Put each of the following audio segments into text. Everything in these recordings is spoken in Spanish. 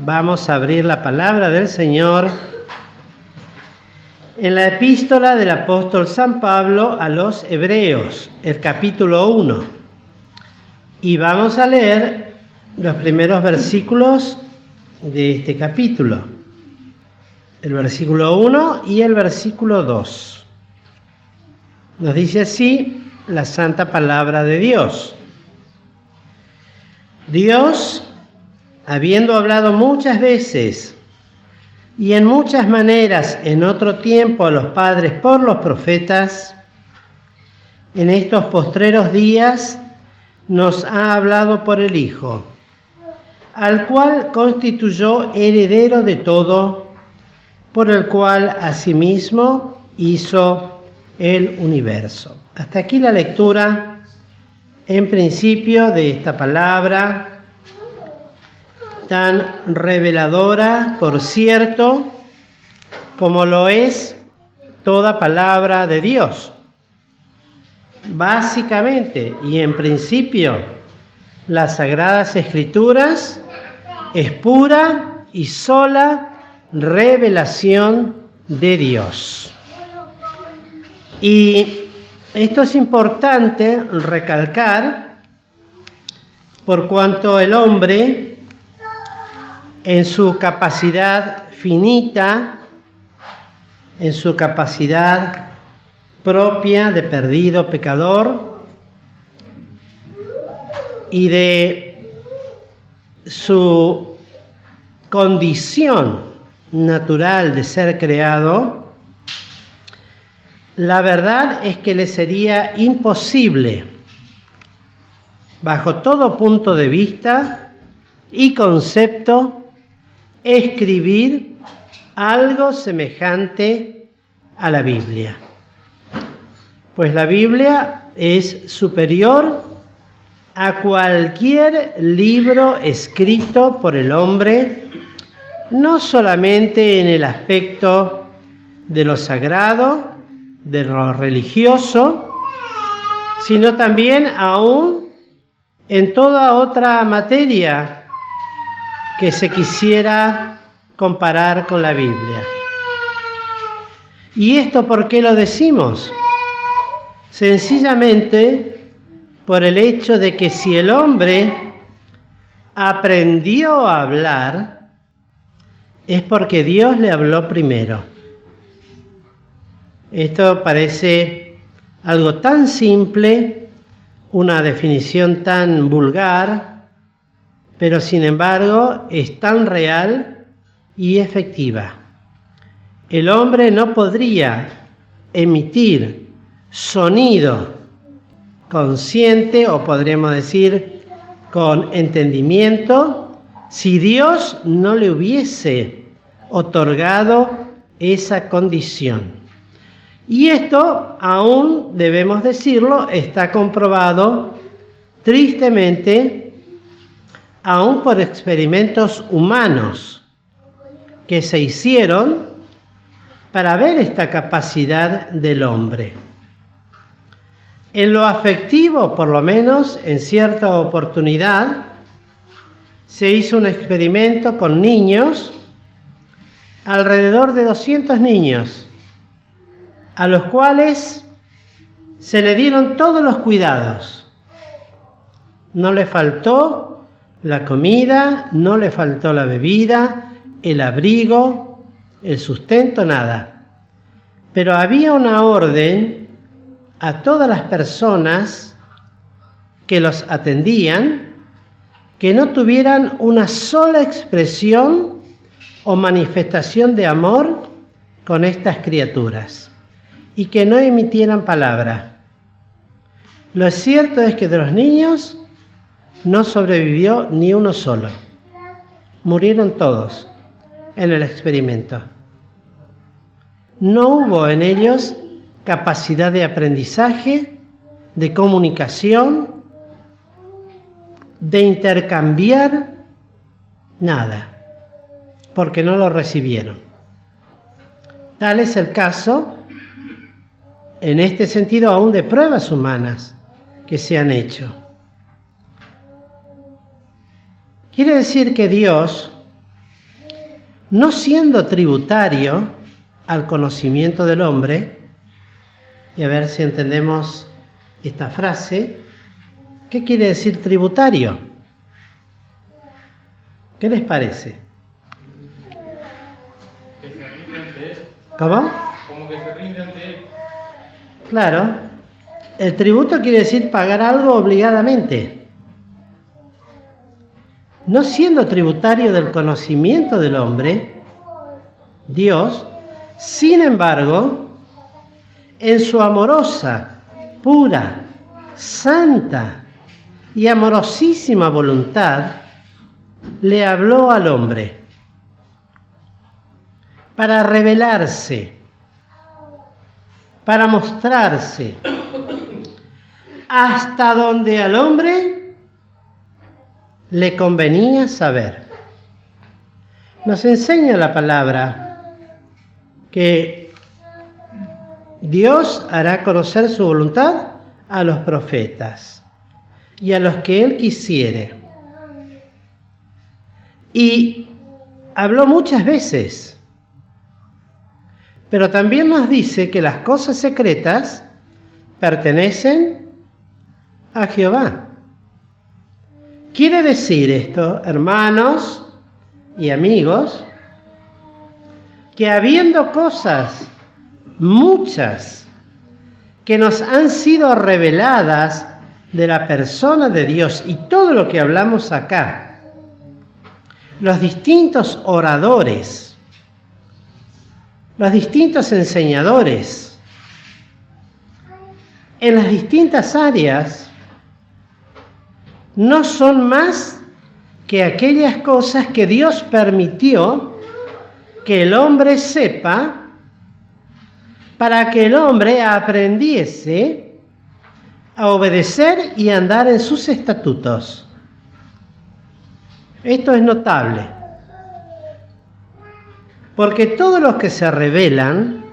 Vamos a abrir la palabra del Señor en la epístola del apóstol San Pablo a los Hebreos, el capítulo 1. Y vamos a leer los primeros versículos de este capítulo, el versículo 1 y el versículo 2. Nos dice así la santa palabra de Dios. Dios, habiendo hablado muchas veces y en muchas maneras en otro tiempo a los padres por los profetas, en estos postreros días nos ha hablado por el Hijo, al cual constituyó heredero de todo, por el cual asimismo hizo el universo. Hasta aquí la lectura en principio de esta palabra tan reveladora, por cierto, como lo es toda palabra de Dios. Básicamente y en principio, las Sagradas Escrituras es pura y sola revelación de Dios. Y esto es importante recalcar por cuanto el hombre, en su capacidad finita, en su capacidad propia de perdido pecador y de su condición natural de ser creado, la verdad es que le sería imposible, bajo todo punto de vista y concepto, escribir algo semejante a la Biblia. Pues la Biblia es superior a cualquier libro escrito por el hombre, no solamente en el aspecto de lo sagrado, de lo religioso, sino también aún en toda otra materia que se quisiera comparar con la Biblia. ¿Y esto por qué lo decimos? Sencillamente por el hecho de que si el hombre aprendió a hablar, es porque Dios le habló primero. Esto parece algo tan simple, una definición tan vulgar, pero sin embargo es tan real y efectiva. El hombre no podría emitir sonido consciente, o podríamos decir con entendimiento, si Dios no le hubiese otorgado esa condición. Y esto, aún debemos decirlo, está comprobado tristemente, aún por experimentos humanos que se hicieron para ver esta capacidad del hombre. En lo afectivo, por lo menos, en cierta oportunidad, se hizo un experimento con niños, alrededor de 200 niños, a los cuales se le dieron todos los cuidados. No le faltó la comida, no le faltó la bebida, el abrigo, el sustento, nada. Pero había una orden a todas las personas que los atendían que no tuvieran una sola expresión o manifestación de amor con estas criaturas y que no emitieran palabra. Lo cierto es que de los niños no sobrevivió ni uno solo. Murieron todos en el experimento. No hubo en ellos capacidad de aprendizaje, de comunicación, de intercambiar, nada, porque no lo recibieron. Tal es el caso, en este sentido, aún de pruebas humanas que se han hecho. Quiere decir que Dios no siendo tributario al conocimiento del hombre, y a ver si entendemos esta frase. ¿Qué quiere decir tributario? ¿Qué les parece? Que se rinde ante él. ¿Cómo? Como que se rinde ante él. Claro, el tributo quiere decir pagar algo obligadamente. No siendo tributario del conocimiento del hombre, Dios, sin embargo, en su amorosa, pura, santa y amorosísima voluntad, le habló al hombre para revelarse, para mostrarse hasta donde al hombre le convenía saber. Nos enseña la palabra que Dios hará conocer su voluntad a los profetas y a los que Él quisiere. Y habló muchas veces, pero también nos dice que las cosas secretas pertenecen a Jehová. Quiere decir esto, hermanos y amigos, que habiendo cosas, muchas, que nos han sido reveladas de la persona de Dios y todo lo que hablamos acá, los distintos oradores, los distintos enseñadores, en las distintas áreas, no son más que aquellas cosas que Dios permitió que el hombre sepa para que el hombre aprendiese a obedecer y andar en sus estatutos. Esto es notable, porque todos los que se rebelan,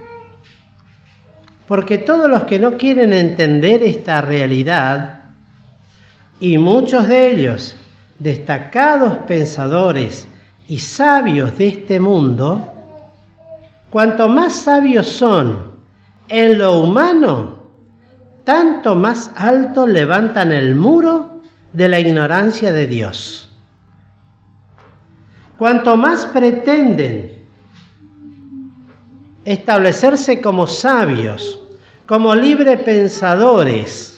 porque todos los que no quieren entender esta realidad, y muchos de ellos, destacados pensadores y sabios de este mundo, cuanto más sabios son en lo humano, tanto más alto levantan el muro de la ignorancia de Dios. Cuanto más pretenden establecerse como sabios, como libre pensadores,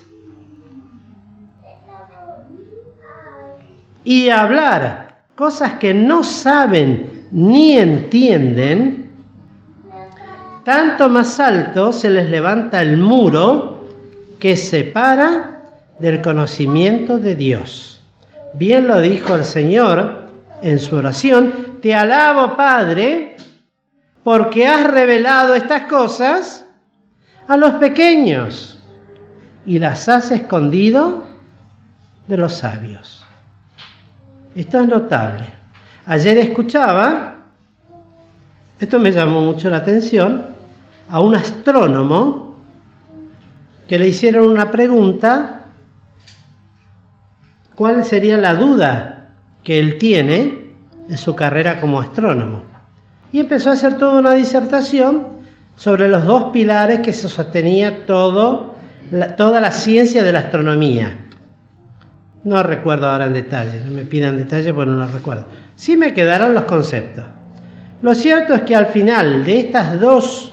y hablar cosas que no saben ni entienden, tanto más alto se les levanta el muro que separa del conocimiento de Dios. Bien lo dijo el Señor en su oración: te alabo, Padre, porque has revelado estas cosas a los pequeños y las has escondido de los sabios. Esto es notable. Ayer escuchaba, esto me llamó mucho la atención, a un astrónomo que le hicieron una pregunta: ¿cuál sería la duda que él tiene en su carrera como astrónomo? Y empezó a hacer toda una disertación sobre los dos pilares que se sostenía toda la ciencia de la astronomía. No recuerdo ahora en detalle, no me pidan detalles porque no los recuerdo. Sí me quedaron los conceptos. Lo cierto es que al final de estas dos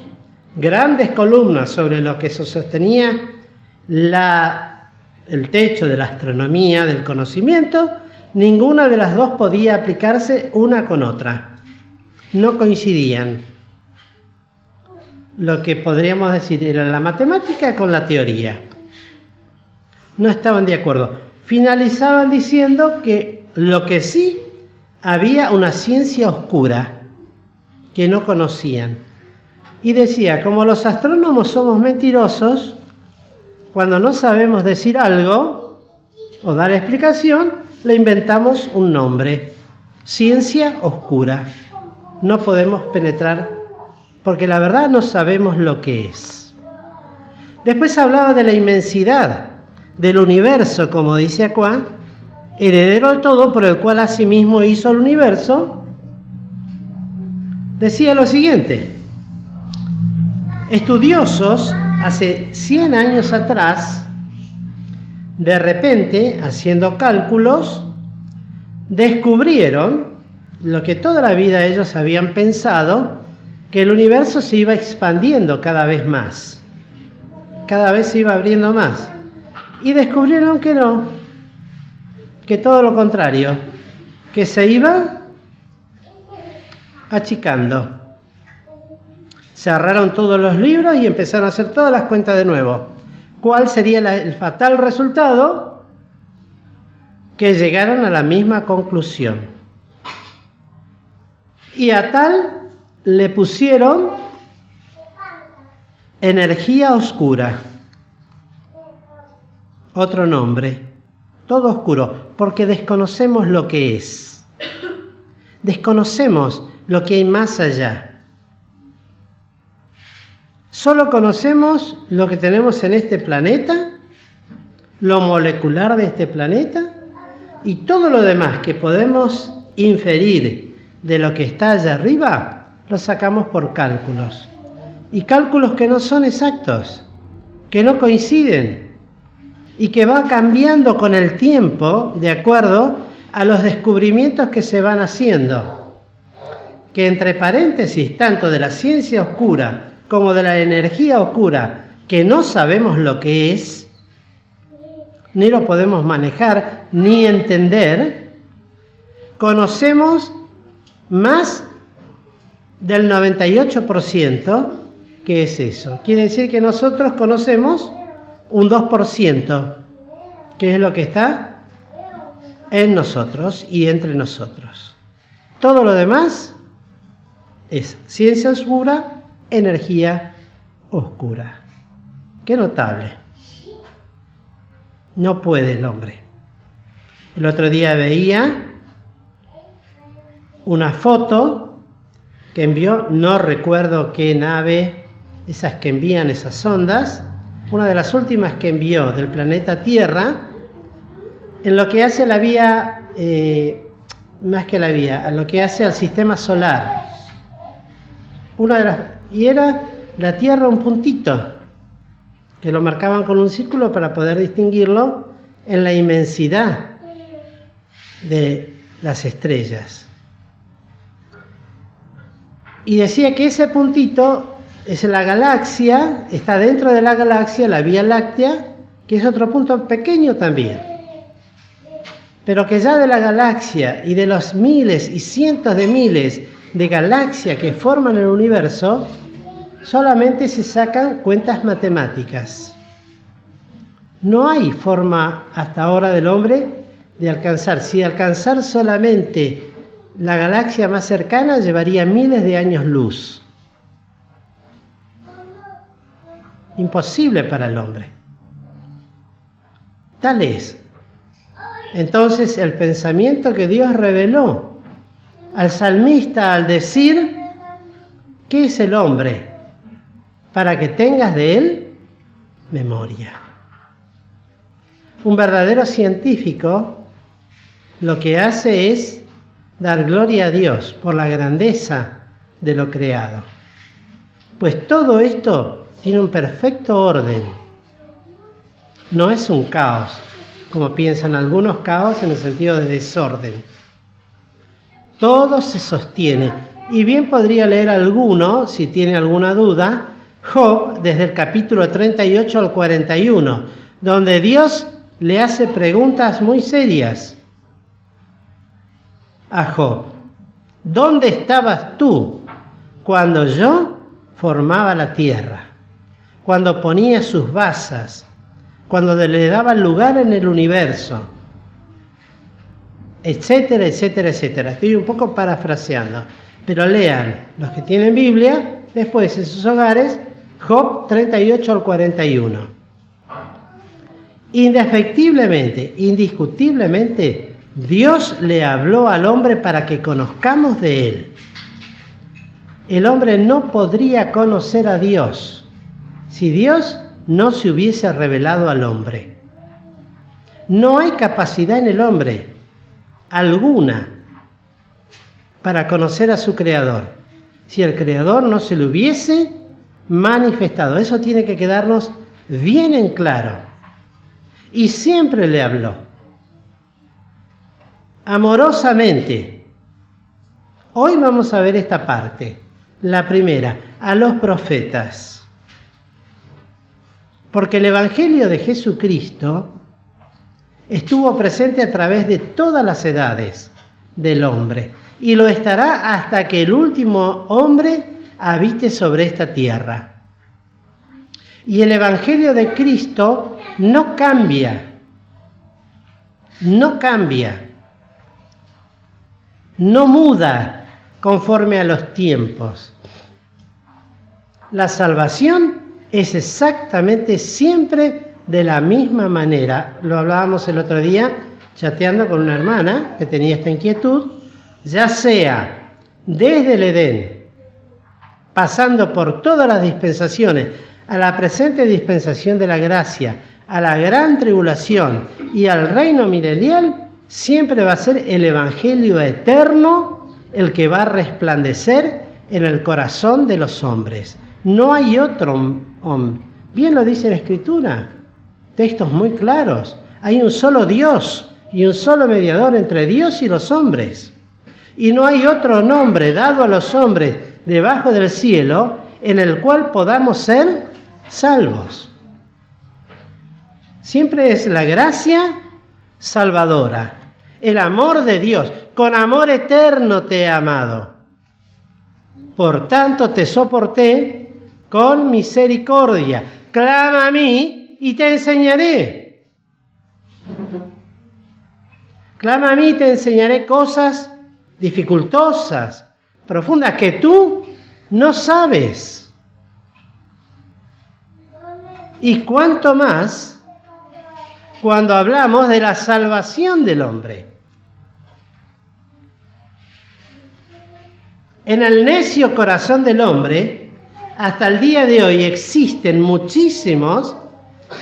grandes columnas sobre lo que se sostenía el techo de la astronomía, del conocimiento, ninguna de las dos podía aplicarse una con otra. No coincidían. Lo que podríamos decir era la matemática con la teoría. No estaban de acuerdo. Finalizaban diciendo que lo que sí, había una ciencia oscura que no conocían. Y decía, como los astrónomos somos mentirosos, cuando no sabemos decir algo o dar explicación, le inventamos un nombre: ciencia oscura. No podemos penetrar porque la verdad no sabemos lo que es. Después hablaba de la inmensidad del universo, como dice acá, heredero de todo, por el cual asimismo hizo el universo, decía lo siguiente: estudiosos hace 100 años atrás, de repente, haciendo cálculos, descubrieron lo que toda la vida ellos habían pensado, que el universo se iba expandiendo cada vez más, cada vez se iba abriendo más. Y descubrieron que no, que todo lo contrario, que se iba achicando. Cerraron todos los libros y empezaron a hacer todas las cuentas de nuevo. ¿Cuál sería el fatal resultado? Que llegaron a la misma conclusión. Y a tal le pusieron energía oscura. Otro nombre. Todo oscuro, porque desconocemos lo que es. Desconocemos lo que hay más allá. Solo conocemos lo que tenemos en este planeta, lo molecular de este planeta, y todo lo demás que podemos inferir de lo que está allá arriba, lo sacamos por cálculos. Y cálculos que no son exactos, que no coinciden, y que va cambiando con el tiempo de acuerdo a los descubrimientos que se van haciendo. Que entre paréntesis, tanto de la ciencia oscura como de la energía oscura, que no sabemos lo que es, ni lo podemos manejar, ni entender, conocemos más del 98%, ¿qué es eso? Quiere decir que nosotros conocemos un 2%, que es lo que está en nosotros y entre nosotros. Todo lo demás es ciencia oscura, energía oscura. Qué notable. No puede el hombre. El otro día veía una foto que envió, no recuerdo qué nave, esas que envían esas ondas, una de las últimas que envió del planeta Tierra, en lo que hace la vía, más que la vía, a lo que hace al sistema solar. Y era la Tierra un puntito, que lo marcaban con un círculo para poder distinguirlo en la inmensidad de las estrellas. Y decía que ese puntito es la galaxia, está dentro de la galaxia, la Vía Láctea, que es otro punto pequeño también. Pero que ya de la galaxia y de los miles y cientos de miles de galaxias que forman el universo, solamente se sacan cuentas matemáticas. No hay forma hasta ahora del hombre de alcanzar. Si alcanzar solamente la galaxia más cercana, llevaría miles de años luz. Imposible para el hombre. Tal es. Entonces, el pensamiento que Dios reveló al salmista al decir: ¿qué es el hombre? Para que tengas de él memoria. Un verdadero científico lo que hace es dar gloria a Dios por la grandeza de lo creado. Pues todo esto tiene un perfecto orden. No es un caos, como piensan algunos, caos en el sentido de desorden. Todo se sostiene. Y bien podría leer alguno, si tiene alguna duda, Job, desde el capítulo 38 al 41, donde Dios le hace preguntas muy serias a Job. ¿Dónde estabas tú cuando yo formaba la tierra? Cuando ponía sus basas, cuando le daba lugar en el universo, etcétera, etcétera, etcétera. Estoy un poco parafraseando, pero lean los que tienen Biblia, después en sus hogares, Job 38 al 41. Indefectiblemente, indiscutiblemente, Dios le habló al hombre para que conozcamos de él. El hombre no podría conocer a Dios si Dios no se hubiese revelado al hombre. No hay capacidad en el hombre alguna para conocer a su Creador. si el Creador no se lo hubiese manifestado. Eso tiene que quedarnos bien en claro. Y siempre le habló, amorosamente. Hoy vamos a ver esta parte. La primera, a los profetas. Porque el Evangelio de Jesucristo estuvo presente a través de todas las edades del hombre y lo estará hasta que el último hombre habite sobre esta tierra. Y el Evangelio de Cristo no cambia, no muda conforme a los tiempos. La salvación es exactamente siempre de la misma manera. Lo hablábamos el otro día chateando con una hermana que tenía esta inquietud, ya sea desde el Edén, pasando por todas las dispensaciones, a la presente dispensación de la gracia, a la gran tribulación y al reino milenial, siempre va a ser el Evangelio eterno el que va a resplandecer en el corazón de los hombres. No hay otro hombre. Bien lo dice la Escritura, textos muy claros. Hay un solo Dios y un solo mediador entre Dios y los hombres. Y no hay otro nombre dado a los hombres debajo del cielo en el cual podamos ser salvos. Siempre es la gracia salvadora, el amor de Dios. Con amor eterno te he amado. Por tanto te soporté con misericordia. Clama a mí y te enseñaré. Clama a mí y te enseñaré cosas dificultosas, profundas, que tú no sabes. Y cuánto más cuando hablamos de la salvación del hombre. En el necio corazón del hombre, hasta el día de hoy existen muchísimos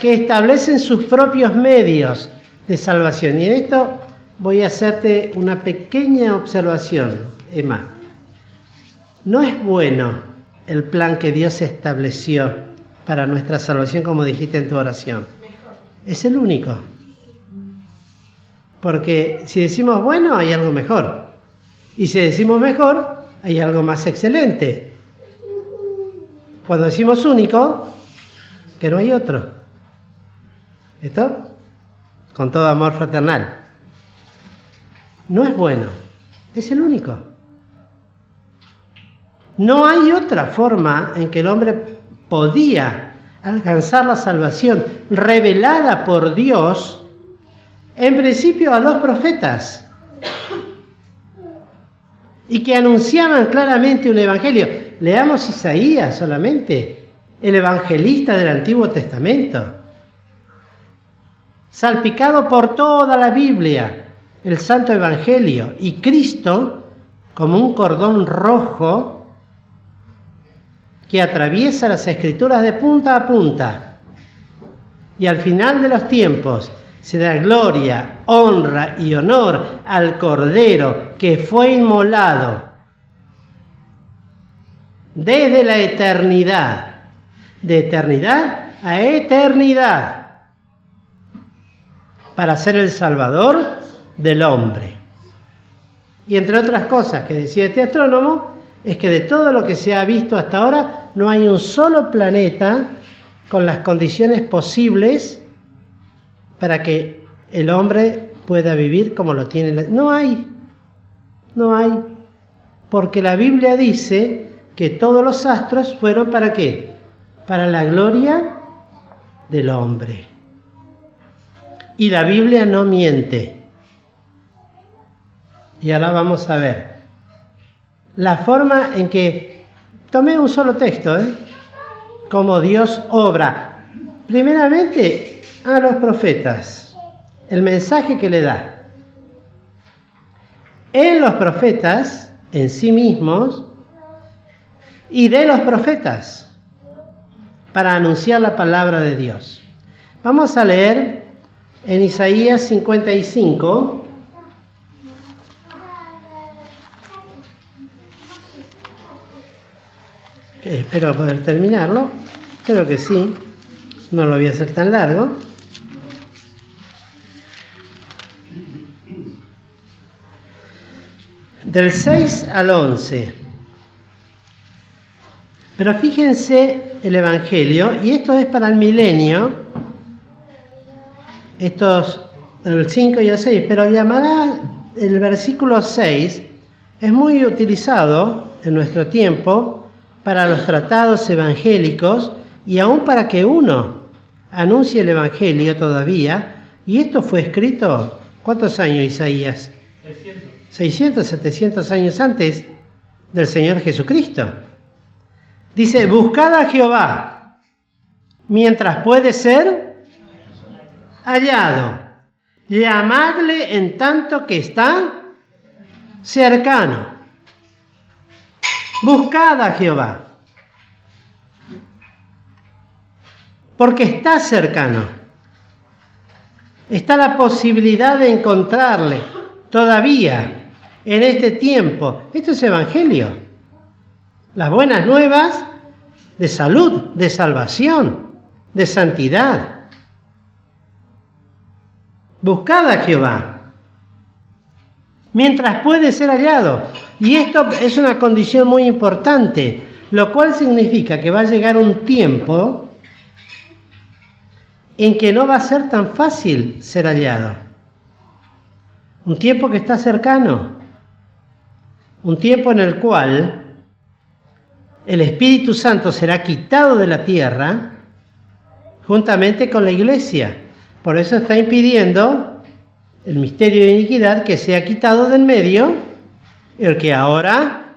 que establecen sus propios medios de salvación. Y en esto voy a hacerte una pequeña observación, Emma. No es bueno el plan que Dios estableció para nuestra salvación, como dijiste en tu oración. Es el único. Porque si decimos bueno, hay algo mejor. Y si decimos mejor, hay algo más excelente. Cuando decimos único, que no hay otro. ¿Esto? Con todo amor fraternal. No es bueno, es el único. No hay otra forma en que el hombre podía alcanzar la salvación revelada por Dios, en principio a los profetas, y que anunciaban claramente un evangelio. Leamos Isaías solamente, el evangelista del Antiguo Testamento, salpicado por toda la Biblia, el Santo Evangelio, y Cristo como un cordón rojo que atraviesa las Escrituras de punta a punta. Y al final de los tiempos se da gloria, honra y honor al Cordero que fue inmolado desde la eternidad, de eternidad a eternidad, para ser el Salvador del hombre. Y entre otras cosas que decía este astrónomo, es que de todo lo que se ha visto hasta ahora, no hay un solo planeta con las condiciones posibles para que el hombre pueda vivir como lo tiene. No hay, porque la Biblia dice que todos los astros fueron ¿para qué? Para la gloria del hombre. Y la Biblia no miente. Y ahora vamos a ver la forma en que, tomé un solo texto, cómo Dios obra. Primeramente, a los profetas, el mensaje que le da. En los profetas, en sí mismos, y de los profetas, para anunciar la palabra de Dios. Vamos a leer en Isaías 55, Espero poder terminarlo. Creo que sí. No lo voy a hacer tan largo. Del 6 al 11. Pero fíjense el Evangelio, y esto es para el milenio, estos, el 5 y el 6, pero llamará el versículo 6, es muy utilizado en nuestro tiempo para los tratados evangélicos y aún para que uno anuncie el Evangelio todavía, y esto fue escrito, ¿cuántos años, Isaías? 600, 700 años antes del Señor Jesucristo. Dice, buscad a Jehová mientras puede ser hallado. Llamadle en tanto que está cercano. Buscad a Jehová. Porque está cercano. Está la posibilidad de encontrarle todavía en este tiempo. Esto es Evangelio. Las buenas nuevas de salud, de salvación, de santidad. Buscad a Jehová mientras puede ser hallado. Y esto es una condición muy importante, lo cual significa que va a llegar un tiempo en que no va a ser tan fácil ser hallado. Un tiempo que está cercano. Un tiempo en el cual el Espíritu Santo será quitado de la tierra juntamente con la iglesia. Por eso está impidiendo el misterio de iniquidad que sea quitado del medio, el que ahora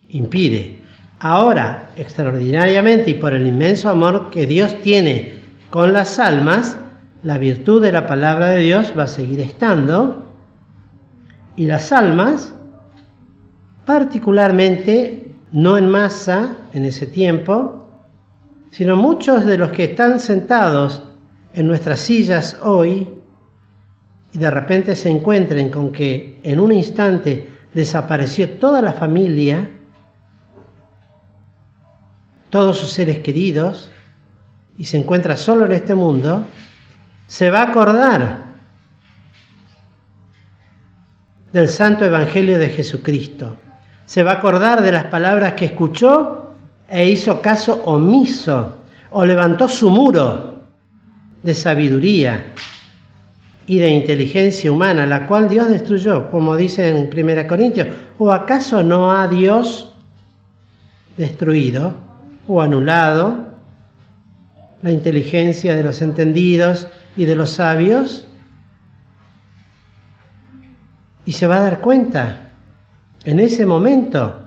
impide. Ahora, extraordinariamente y por el inmenso amor que Dios tiene con las almas, la virtud de la palabra de Dios va a seguir estando, y las almas, particularmente, no en masa en ese tiempo, sino muchos de los que están sentados en nuestras sillas hoy y de repente se encuentren con que en un instante desapareció toda la familia, todos sus seres queridos, y se encuentra solo en este mundo, se va a acordar del Santo Evangelio de Jesucristo. Se va a acordar de las palabras que escuchó e hizo caso omiso, o levantó su muro de sabiduría y de inteligencia humana, la cual Dios destruyó, como dice en 1 Corintios. ¿O acaso no ha Dios destruido o anulado la inteligencia de los entendidos y de los sabios? Y se va a dar cuenta en ese momento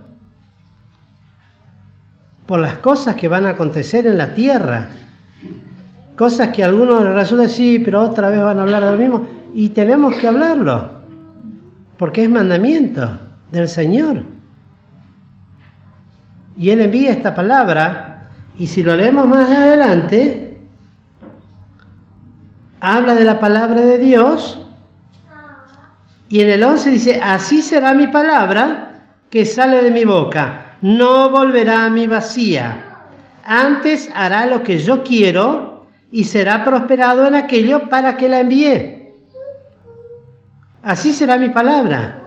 por las cosas que van a acontecer en la tierra, cosas que a algunos les resulta sí, pero otra vez van a hablar de lo mismo, y tenemos que hablarlo porque es mandamiento del Señor, y Él envía esta palabra. Y si lo leemos más adelante, habla de la palabra de Dios, y en el 11 dice, así será mi palabra que sale de mi boca, no volverá a mí vacía, antes hará lo que yo quiero y será prosperado en aquello para que la envié. Así será mi palabra.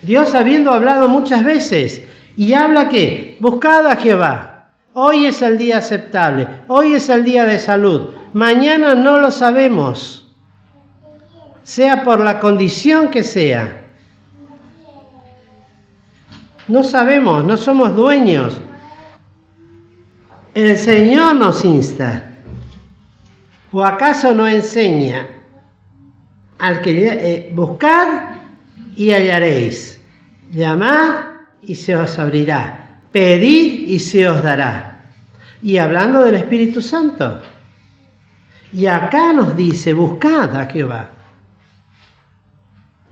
Dios, habiendo hablado muchas veces, y habla que, buscad a Jehová, hoy es el día aceptable, hoy es el día de salud, mañana no lo sabemos, sea por la condición que sea. No sabemos, no somos dueños. El Señor nos insta. ¿O acaso no enseña al que buscad y hallaréis? Llamad y se os abrirá. Pedid y se os dará. Y hablando del Espíritu Santo. Y acá nos dice, buscad a Jehová.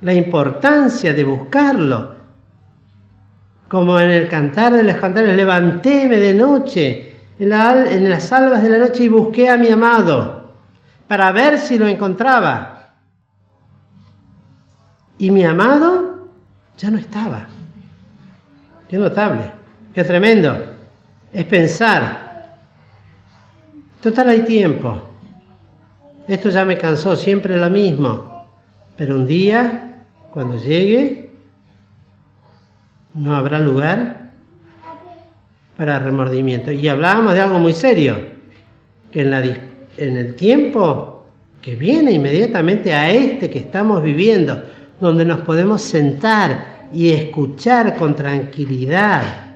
La importancia de buscarlo. Como en el Cantar de los Cantares, levantéme de noche, en las alvas de la noche, y busqué a mi amado, para ver si lo encontraba. Y mi amado ya no estaba. Qué notable, qué tremendo. es pensar, total hay tiempo, esto ya me cansó, siempre lo mismo, pero un día, cuando llegue, no habrá lugar para remordimiento. Y hablábamos de algo muy serio, que en el tiempo que viene inmediatamente a este que estamos viviendo, donde nos podemos sentar y escuchar con tranquilidad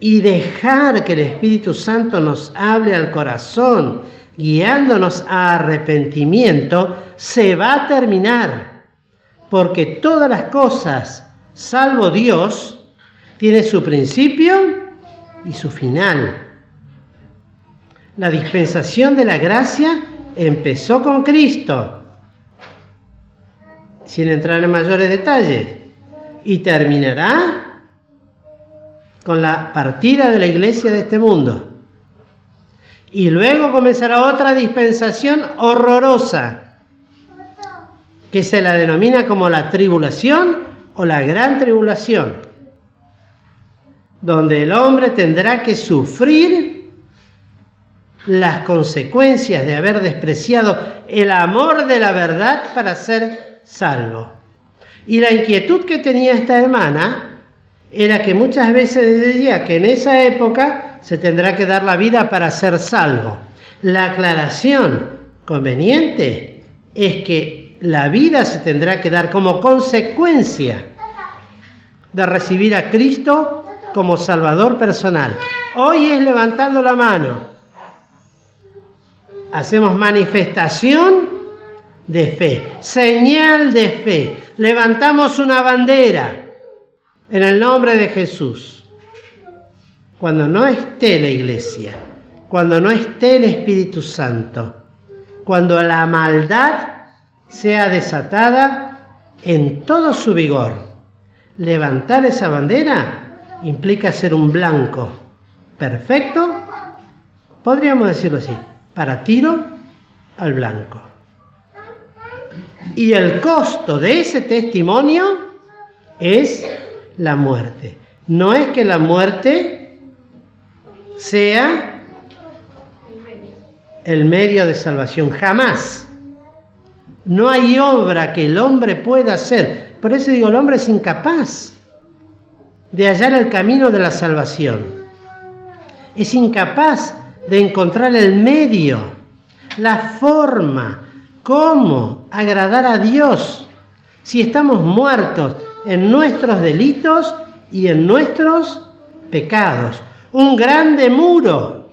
y dejar que el Espíritu Santo nos hable al corazón, guiándonos a arrepentimiento, se va a terminar, porque todas las cosas, salvo Dios, tienen su principio y su final. La dispensación de la gracia empezó con Cristo, sin entrar en mayores detalles, y terminará con la partida de la iglesia de este mundo. Y luego comenzará otra dispensación horrorosa, que se la denomina como la tribulación o la gran tribulación, donde el hombre tendrá que sufrir las consecuencias de haber despreciado el amor de la verdad para ser salvo. Y la inquietud que tenía esta hermana era que muchas veces decía que en esa época se tendrá que dar la vida para ser salvo. La aclaración conveniente es que la vida se tendrá que dar como consecuencia de recibir a Cristo como Salvador personal. Hoy es levantando la mano. Hacemos manifestación de fe, señal de fe. Levantamos una bandera en el nombre de Jesús. Cuando no esté la iglesia, cuando no esté el Espíritu Santo, cuando la maldad sea desatada en todo su vigor, levantar esa bandera implica ser un blanco perfecto, podríamos decirlo así, para tiro al blanco. Y el costo de ese testimonio es la muerte. No es que la muerte sea el medio de salvación, jamás. No hay obra que el hombre pueda hacer. Por eso digo, el hombre es incapaz de hallar el camino de la salvación. Es incapaz de encontrar el medio, la forma, cómo agradar a Dios si estamos muertos en nuestros delitos y en nuestros pecados. Un grande muro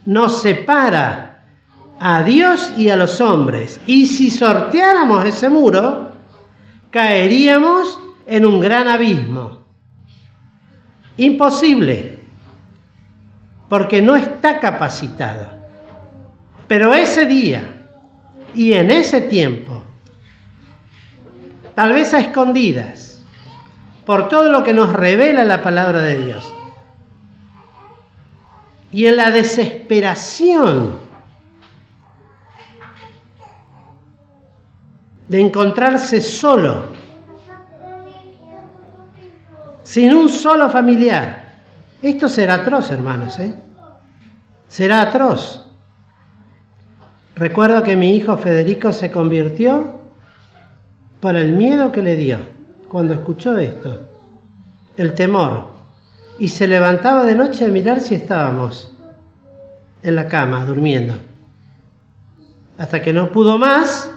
nos separa a Dios y a los hombres. Y si sorteáramos ese muro, caeríamos en un gran abismo. Imposible, porque no está capacitado. Pero ese día y en ese tiempo, tal vez a escondidas, por todo lo que nos revela la palabra de Dios, y en la desesperación de encontrarse solo, sin un solo familiar. Esto será atroz, hermanos, será atroz. Recuerdo que mi hijo Federico se convirtió por el miedo que le dio cuando escuchó esto, el temor, y se levantaba de noche a mirar si estábamos en la cama durmiendo, hasta que no pudo más.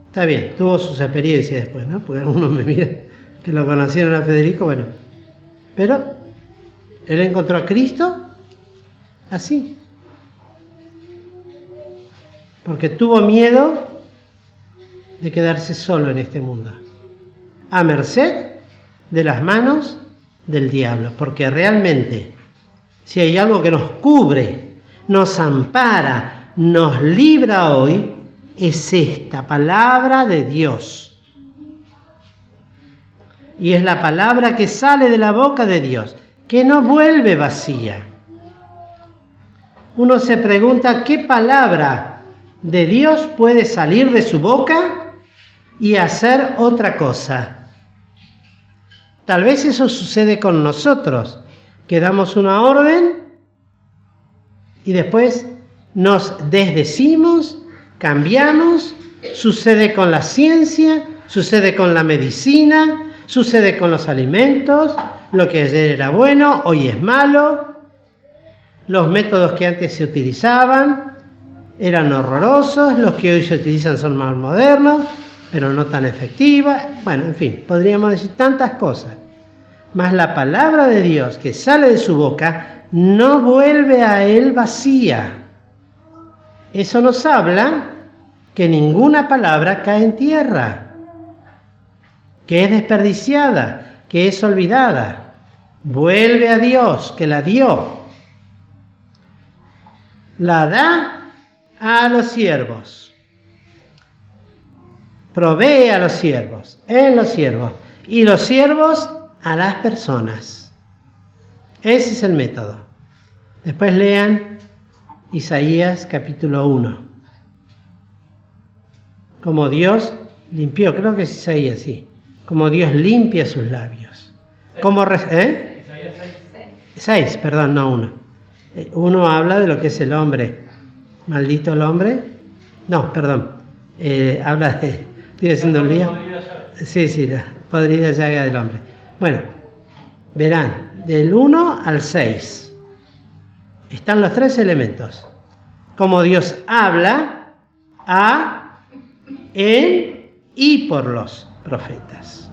Está bien, tuvo sus experiencias después, ¿no? Porque algunos me miran que lo conocieron a Federico, bueno, pero él encontró a Cristo así, porque tuvo miedo de quedarse solo en este mundo, a merced de las manos del diablo, porque realmente si hay algo que nos cubre, nos ampara, nos libra hoy, es esta palabra de Dios. Y es la palabra que sale de la boca de Dios, que no vuelve vacía. Uno se pregunta qué palabra de Dios puede salir de su boca y hacer otra cosa. Tal vez eso sucede con nosotros, que damos una orden y después nos desdecimos, cambiamos, sucede con la ciencia, sucede con la medicina, sucede con los alimentos, lo que ayer era bueno, hoy es malo, los métodos que antes se utilizaban eran horrorosos, los que hoy se utilizan son más modernos, pero no tan efectivas. Bueno, en fin, podríamos decir tantas cosas. Mas la palabra de Dios que sale de su boca no vuelve a él vacía. Eso nos habla que ninguna palabra cae en tierra, que es desperdiciada, que es olvidada. Vuelve a Dios, que la dio. La da a los siervos. Provee a los siervos, en los siervos. Y los siervos a las personas. Ese es el método. Después lean Isaías capítulo 1. Como Dios limpió, creo que es Isaías, sí. Como Dios limpia sus labios. Como Isaías 6, perdón, no 1. 1 habla de lo que es el hombre. Maldito el hombre. No, perdón. Habla de... Estoy haciendo un lío. Sí, la podrida llaga del hombre. Bueno, verán, del 1 al 6 están los 3 elementos. Como Dios habla a, en y por los profetas.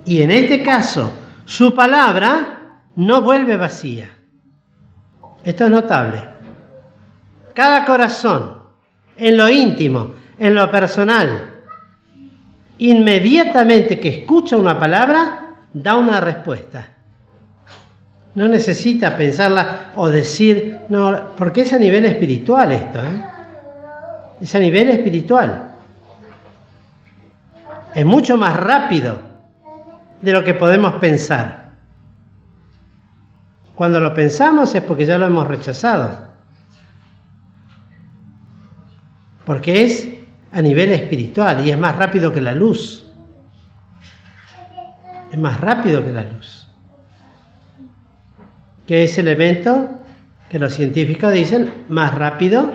Y en este caso, su palabra no vuelve vacía. Esto es notable. Cada corazón, en lo íntimo, en lo personal, inmediatamente que escucha una palabra, da una respuesta. No necesita pensarla o decir, no, porque es a nivel espiritual esto, Es a nivel espiritual. Es mucho más rápido de lo que podemos pensar. Cuando lo pensamos es porque ya lo hemos rechazado. Porque es a nivel espiritual y es más rápido que la luz. Es más rápido que la luz. Que es el evento que los científicos dicen más rápido,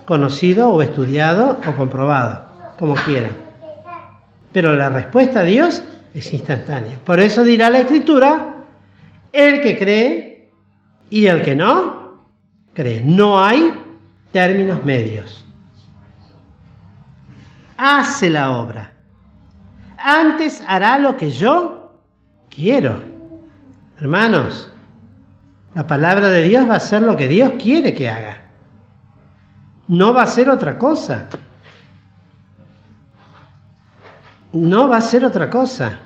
conocido o estudiado o comprobado, como quieran. Pero la respuesta a Dios es instantánea. Por eso dirá la Escritura, el que cree y el que no cree. No hay términos medios. Hace la obra. Antes hará lo que yo quiero. Hermanos, la palabra de Dios va a ser lo que Dios quiere que haga. No va a ser otra cosa. No va a ser otra cosa.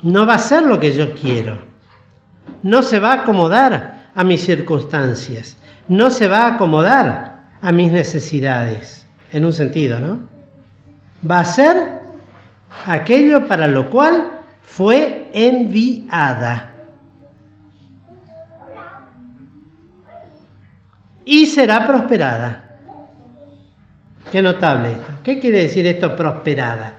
No va a ser lo que yo quiero. No se va a acomodar a mis circunstancias. No se va a acomodar a mis necesidades. En un sentido, ¿no? Va a ser aquello para lo cual fue enviada. Y será prosperada. Qué notable esto. ¿Qué quiere decir esto, prosperada?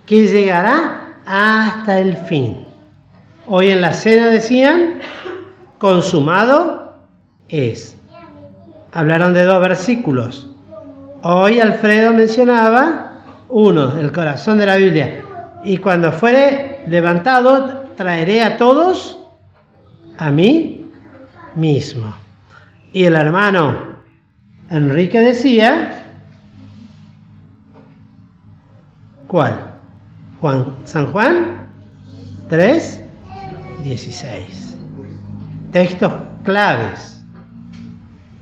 Que llegará hasta el fin. Hoy en la cena decían, consumado es. Hablaron de 2 versículos. Hoy Alfredo mencionaba uno, el corazón de la Biblia. Y cuando fuere levantado, traeré a todos a mí mismo. Y el hermano Enrique decía, ¿cuál? San Juan 3:16. Textos claves,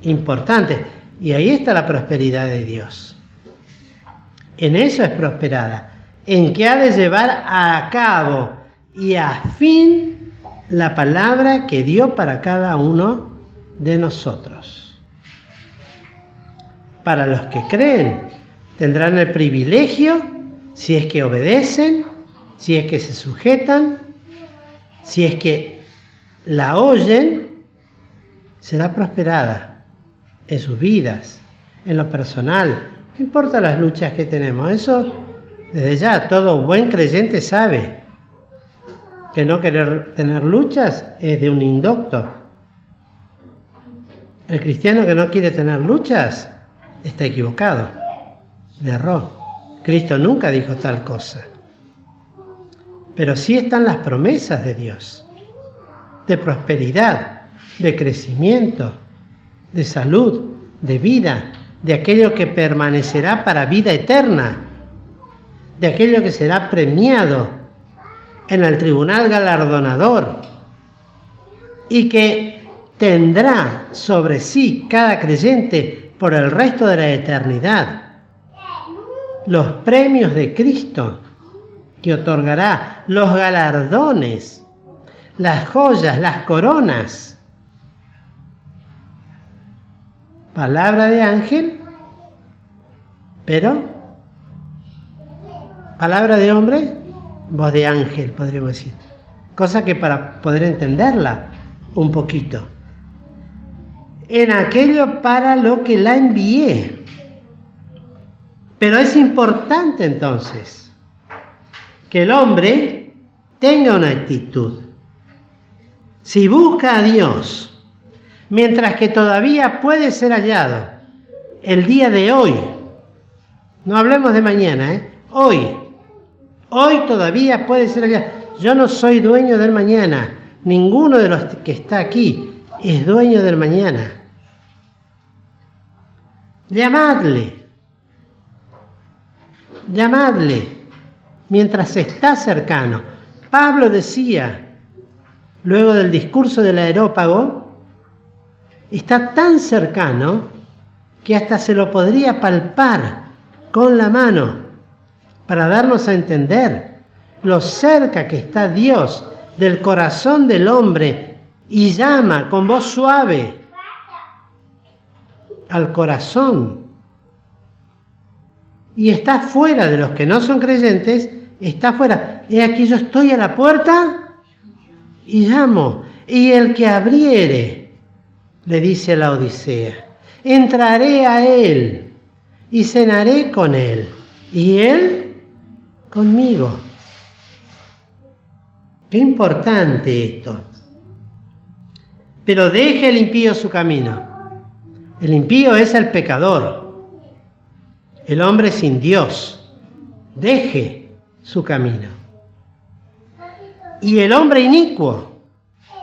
importantes. Y ahí está la prosperidad de Dios. En eso es prosperada. En que ha de llevar a cabo y a fin la palabra que dio para cada uno de nosotros. Para los que creen, tendrán el privilegio, si es que obedecen, si es que se sujetan, si es que la oyen, será prosperada en sus vidas, en lo personal. No importa las luchas que tenemos, eso Desde ya, todo buen creyente sabe que no querer tener luchas es de un indocto. El cristiano que no quiere tener luchas está equivocado, le erró. Cristo nunca dijo tal cosa. Pero sí están las promesas de Dios, de prosperidad, de crecimiento, de salud, de vida, de aquello que permanecerá para vida eterna, de aquello que será premiado en el tribunal galardonador y que tendrá sobre sí cada creyente por el resto de la eternidad. Los premios de Cristo que otorgará, los galardones, las joyas, las coronas. Palabra de ángel, pero palabra de hombre, voz de ángel, podríamos decir. Cosa que para poder entenderla un poquito. En aquello para lo que la envié. Pero es importante entonces que el hombre tenga una actitud. Si busca a Dios, mientras que todavía puede ser hallado, el día de hoy, no hablemos de mañana, hoy todavía puede ser hallado. Yo no soy dueño del mañana, ninguno de los que está aquí es dueño del mañana. Llamadle mientras está cercano. Pablo decía, luego del discurso del Areópago, está tan cercano que hasta se lo podría palpar con la mano para darnos a entender lo cerca que está Dios del corazón del hombre y llama con voz suave al corazón. Y está fuera de los que no son creyentes, está fuera. He aquí yo estoy a la puerta y llamo. Y el que abriere, le dice la Odisea, entraré a él y cenaré con él y él conmigo. Qué importante esto. Pero deje el impío su camino. El impío es el pecador. El hombre sin Dios, deje su camino. Y el hombre inicuo,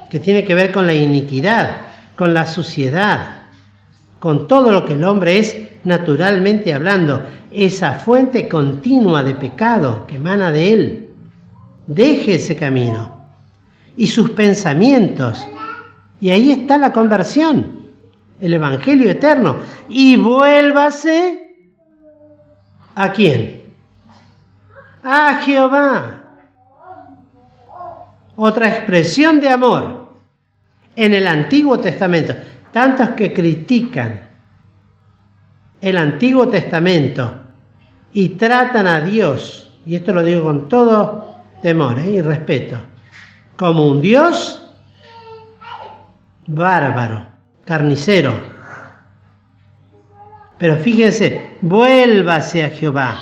que tiene que ver con la iniquidad, con la suciedad, con todo lo que el hombre es naturalmente hablando, esa fuente continua de pecado que emana de él, deje ese camino y sus pensamientos. Y ahí está la conversión, el evangelio eterno. Y vuélvase. ¿A quién? A Jehová. Otra expresión de amor en el Antiguo Testamento. Tantos que critican el Antiguo Testamento y tratan a Dios, y esto lo digo con todo temor y respeto, como un Dios bárbaro, carnicero. Pero fíjense, vuélvase a Jehová,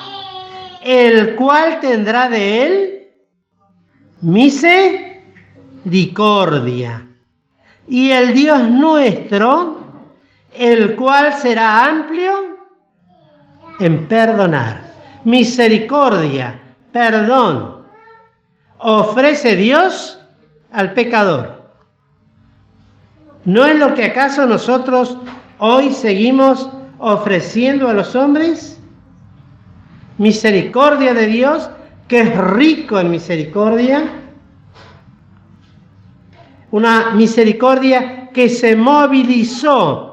el cual tendrá de él misericordia. Y el Dios nuestro, el cual será amplio en perdonar. Misericordia, perdón, ofrece Dios al pecador. ¿No es lo que acaso nosotros hoy seguimos ofreciendo a los hombres? Misericordia de Dios, que es rico en misericordia. Una misericordia que se movilizó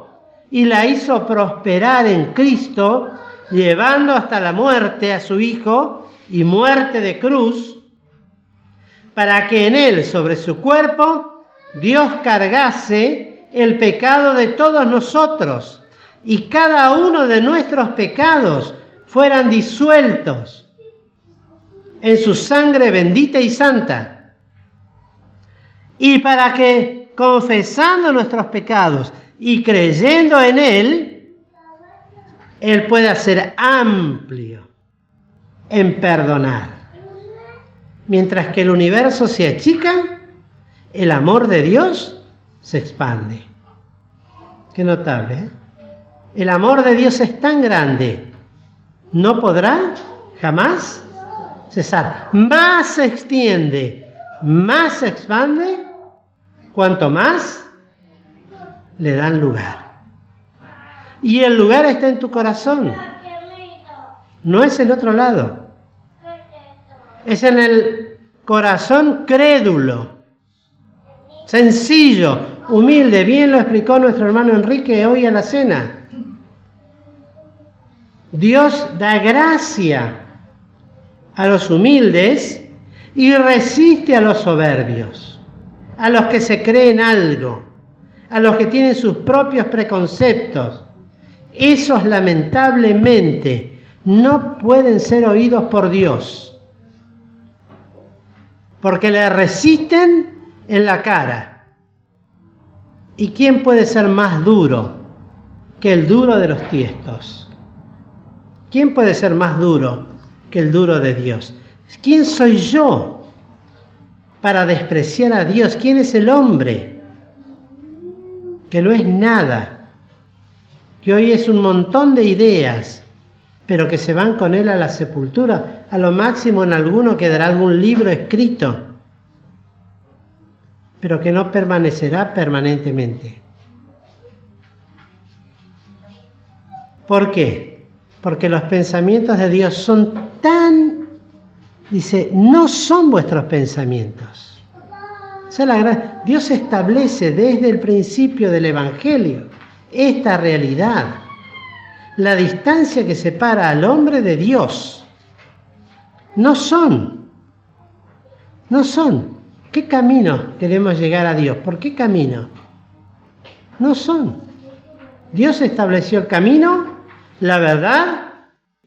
y la hizo prosperar en Cristo, llevando hasta la muerte a su Hijo, y muerte de cruz, para que en él, sobre su cuerpo, Dios cargase el pecado de todos nosotros, y cada uno de nuestros pecados fueran disueltos en su sangre bendita y santa. Y para que, confesando nuestros pecados y creyendo en Él pueda ser amplio en perdonar. Mientras que el universo se achica, el amor de Dios se expande. Qué notable, ¿eh? El amor de Dios es tan grande, no podrá jamás cesar. Más se extiende, más se expande, cuanto más le dan lugar. Y el lugar está en tu corazón, no es el otro lado. Es en el corazón crédulo, sencillo, humilde. Bien lo explicó nuestro hermano Enrique hoy a la cena. Dios da gracia a los humildes y resiste a los soberbios, a los que se creen algo, a los que tienen sus propios preconceptos. Esos lamentablemente no pueden ser oídos por Dios, porque le resisten en la cara. ¿Y quién puede ser más duro que el duro de los tiestos? ¿Quién puede ser más duro que el duro de Dios? ¿Quién soy yo para despreciar a Dios? ¿Quién es el hombre? Que no es nada, que hoy es un montón de ideas, pero que se van con él a la sepultura. A lo máximo en alguno quedará algún libro escrito, pero que no permanecerá permanentemente. ¿Por qué? Porque los pensamientos de Dios son tan, dice, no son vuestros pensamientos. Dios establece desde el principio del Evangelio esta realidad, la distancia que separa al hombre de Dios. No son. ¿Qué camino queremos llegar a Dios? ¿Por qué camino? No son. Dios estableció el camino, la verdad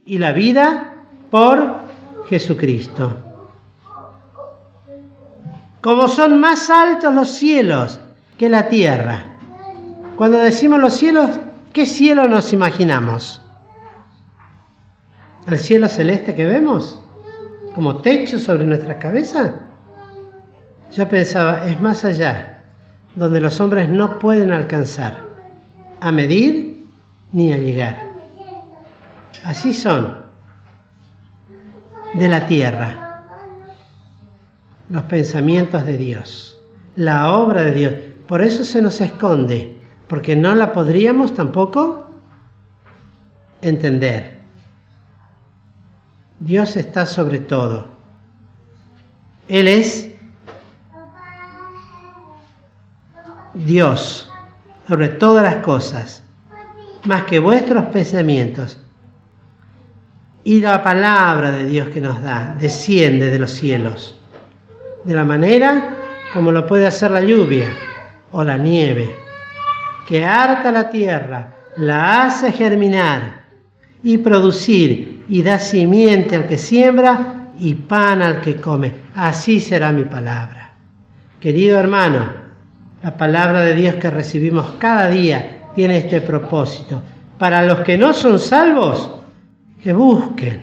y la vida por Jesucristo. Como son más altos los cielos que la tierra. Cuando decimos los cielos, ¿qué cielo nos imaginamos? ¿El cielo celeste que vemos? ¿Como techo sobre nuestra cabeza? Yo pensaba, es más allá, donde los hombres no pueden alcanzar a medir ni a llegar. Así son de la tierra los pensamientos de Dios, la obra de Dios. Por eso se nos esconde, porque no la podríamos tampoco entender. Dios está sobre todo. Él es Dios sobre todas las cosas, más que vuestros pensamientos. Y la palabra de Dios que nos da desciende de los cielos, de la manera como lo puede hacer la lluvia o la nieve, que harta la tierra, la hace germinar y producir, y da simiente al que siembra y pan al que come. Así será mi palabra. Querido hermano, la palabra de Dios que recibimos cada día tiene este propósito. Para los que no son salvos, que busquen.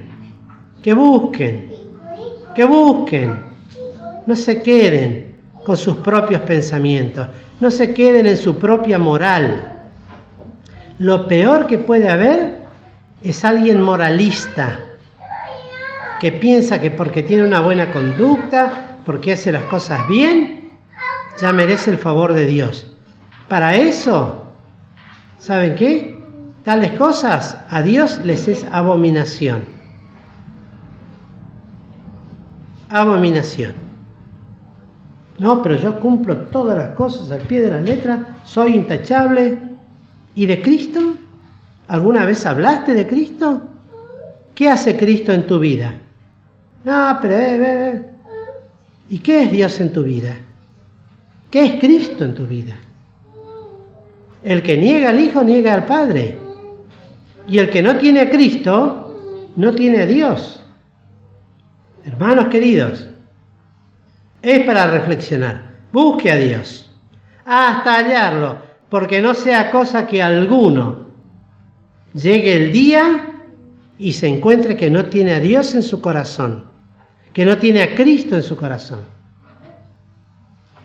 No se queden con sus propios pensamientos, no se queden en su propia moral. Lo peor que puede haber es alguien moralista, que piensa que porque tiene una buena conducta, porque hace las cosas bien, ya merece el favor de Dios. Para eso, ¿saben qué? Tales cosas a Dios les es abominación. Abominación. No, pero yo cumplo todas las cosas al pie de la letra, soy intachable. ¿Y de Cristo? ¿Alguna vez hablaste de Cristo? ¿Qué hace Cristo en tu vida? No, pero... ¿Y qué es Dios en tu vida? ¿Qué es Cristo en tu vida? El que niega al Hijo, niega al Padre. Y el que no tiene a Cristo, no tiene a Dios. Hermanos queridos, es para reflexionar. Busque a Dios hasta hallarlo, porque no sea cosa que alguno llegue el día y se encuentre que no tiene a Dios en su corazón, que no tiene a Cristo en su corazón.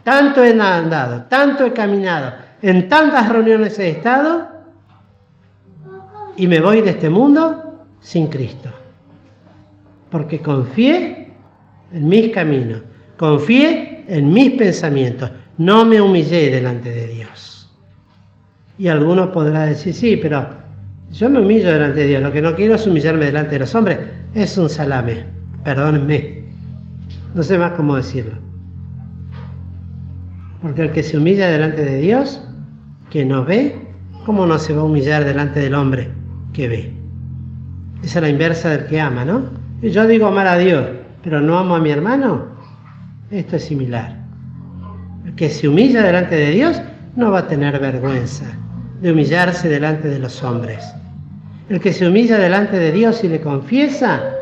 Tanto he andado, tanto he caminado, en tantas reuniones he estado y me voy de este mundo sin Cristo. Porque confié en mis caminos, confié en mis pensamientos, no me humillé delante de Dios. Y alguno podrá decir, sí, pero yo me humillo delante de Dios, lo que no quiero es humillarme delante de los hombres, es un salame, perdónenme, no sé más cómo decirlo. Porque el que se humilla delante de Dios, que no ve, ¿cómo no se va a humillar delante del hombre que ve? Esa es la inversa del que ama, ¿no? Yo digo amar a Dios, pero no amo a mi hermano. Esto es similar. El que se humilla delante de Dios no va a tener vergüenza de humillarse delante de los hombres. El que se humilla delante de Dios y le confiesa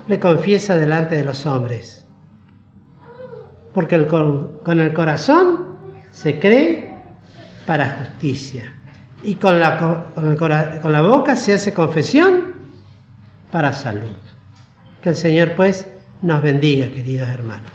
delante de los hombres. Porque con el corazón se cree para justicia. Y con la boca se hace confesión para salud. Que el Señor, pues, nos bendiga, queridos hermanos.